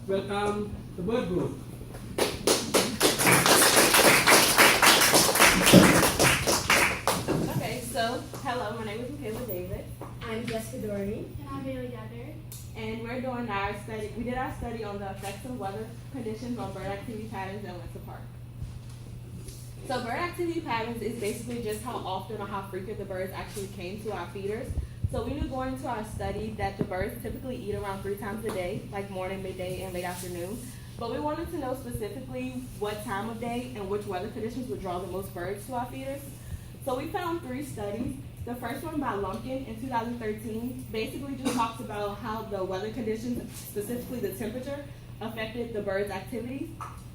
welcome the bird group. Okay, so hello, my name is Michaela David, I'm Jessica Doherty. And I'm Bailey Gather. and we're doing our study. We did our study on the effects of weather conditions on bird activity patterns at Winter Park. So bird activity patterns is basically just how often or how frequent the birds actually came to our feeders. So we knew going into our study that the birds typically eat around 3 times a day, like morning, midday, and late afternoon. But we wanted to know specifically what time of day and which weather conditions would draw the most birds to our feeders. So we found 3 studies. The first one by Lumpkin in 2013 basically just talks about how the weather conditions, specifically the temperature, affected the birds' activities.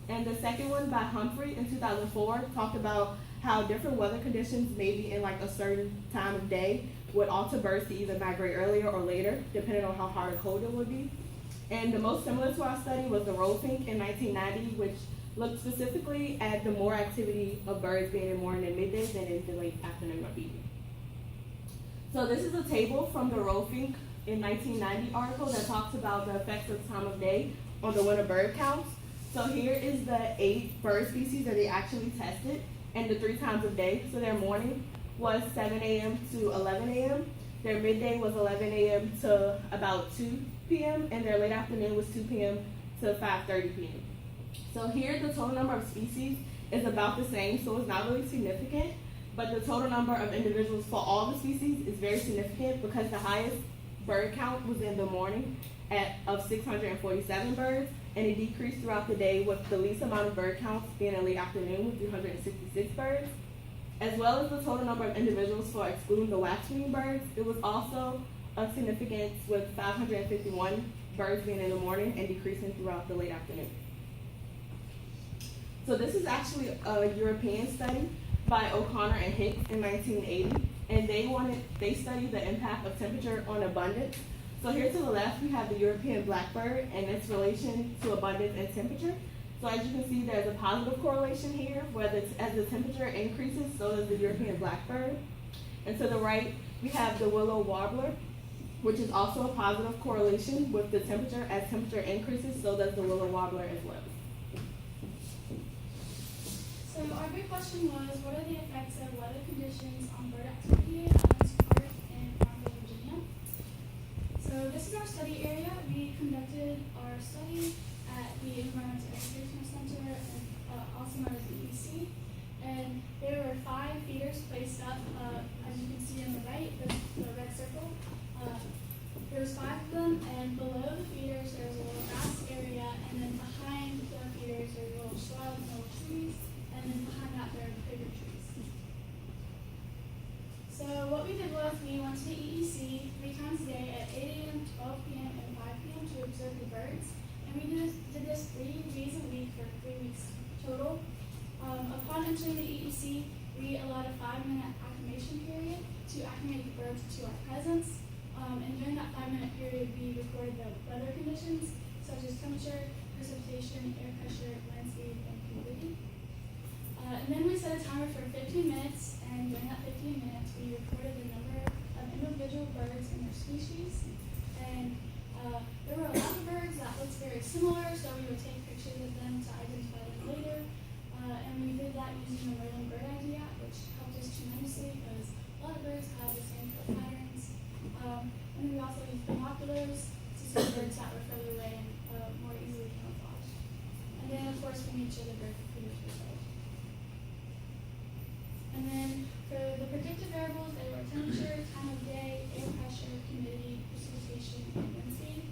And the second one by Humphrey in 2004 talked about how different weather conditions, maybe in like a certain time of day, would alter birds to either migrate earlier or later, depending on how hard or cold it would be. And the most similar to our study was the Rolfink in 1990, which looked specifically at the more activity of birds being in morning and midday than in the late afternoon or evening. So this is a table from the Rolfink in 1990 article that talks about the effects of time of day on the winter bird counts. So here is the 8 bird species that they actually tested and the 3 times of day. So their morning was 7 a.m. to 11 a.m. Their midday was 11 a.m. to about 2 p.m. and their late afternoon was 2 p.m. to 5:30 p.m. So here the total number of species is about the same, so it's not really significant, but the total number of individuals for all the species is very significant because the highest bird count was in the morning of 647 birds, and it decreased throughout the day with the least amount of bird counts being in late afternoon with 366 birds. As well as the total number of individuals for excluding the wax-winged birds, it was also of significance with 551 birds being in the morning and decreasing throughout the late afternoon. So this is actually a European study by O'Connor and Hicks in 1980, and they studied the impact of temperature on abundance. So here to the left, we have the European blackbird and its relation to abundance and temperature. So as you can see, there's a positive correlation here, where as the temperature increases, so does the European blackbird. And to the right, we have the willow warbler, which is also a positive correlation with the temperature. As temperature increases, so does the willow warbler as well. So our big question was, what are the effects of weather conditions on bird activity at Winter Park in Farmville, Virginia? So this is our study area. We conducted our study at the Environmental Educational Center, and also known as the EEC. And there were 5 feeders placed up, as you can see on the right, the red circle. There's 5 of them, and below the feeders there's a little grass area, and then behind the feeders there's little shrubs and little trees, and then behind that there are bigger trees. So what we did was we went to the EEC 3 times a day at 8 a.m., 12 p.m., and 5 p.m. to observe the birds. And we did this 3 days a week for 3 weeks total. Upon entering the EEC, we allowed a 5-minute acclimation period to acclimate the birds to our presence. And during that 5-minute period, we recorded the weather conditions, such as temperature, precipitation, air pressure, land speed, and humidity. And then we set a timer for 15 minutes, and during that 15 minutes, we recorded the number of individual birds and their species. And there were a lot of birds that looked very similar, so we would take pictures of them to identify them later. And we did that using the Merlin Bird ID app, which helped us tremendously because a lot of birds have the same foot patterns. And we also used binoculars to see birds that were further away and more easily camouflaged. And then, of course, we made sure the bird feeders were safe. And then for the predictive variables, they were temperature, time of day, air pressure, humidity, precipitation, and wind speed.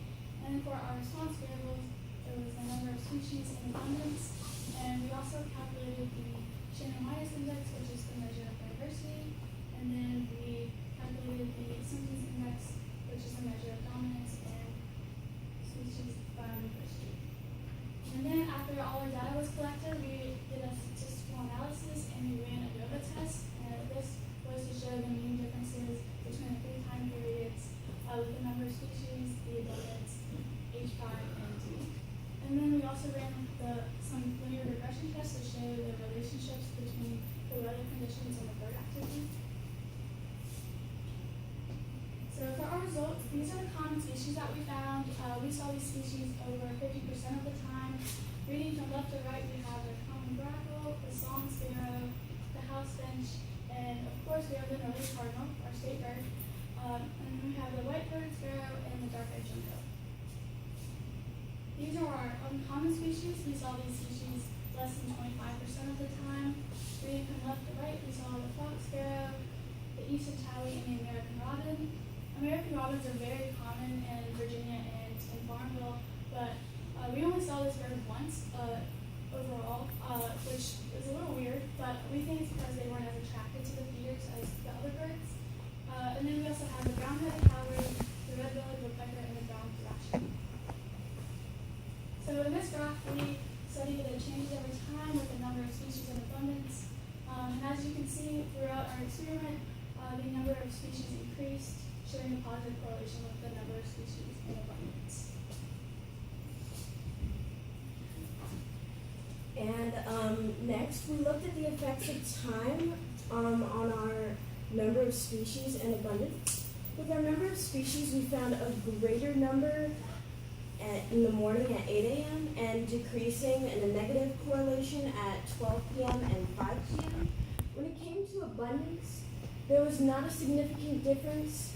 And then for our response variables, there was the number of species in abundance. And we also calculated the Shannon-Myers index, which is the measure of diversity. And then we calculated the symptoms index, which is a measure of dominance and species biodiversity. And then after all our data was collected, we did a statistical analysis and we ran a ANOVA test. And this was to show the mean differences between the 3 time periods with the number of species, the abundance, H5, and D. And then we also ran some linear regression tests to show the relationships between the weather conditions and the bird activity. So for our results, these are the common species that we found. We saw these species over 50% of the time. Reading from left to right, we have the common grackle, the song sparrow, the house finch, and of course we have the northern cardinal, our state bird. And then we have the white-throated sparrow and the dark-eyed junco. These are our uncommon species. We saw these species less than 25% of the time. Reading from left to right, we saw the fox sparrow, the eastern towhee, and the American robin. American robins are very common in Virginia and in Farmville, but we only saw this bird once overall, which is a little weird, but we think it's because they weren't as attracted to the feeders as the other birds. And then we also have the brown-headed cowrie, the red-bellied woodpecker, and the brown thrasher. So in this graph, we study the changes over time with the number of species in abundance. And as you can see throughout our experiment, the number of species increased, showing a positive correlation with the number of species in abundance. And next, we looked at the effects of time on our number of species and abundance. With our number of species, we found a greater number in the morning at 8 a.m. and decreasing in a negative correlation at 12 p.m. and 5 p.m. When it came to abundance, there was not a significant difference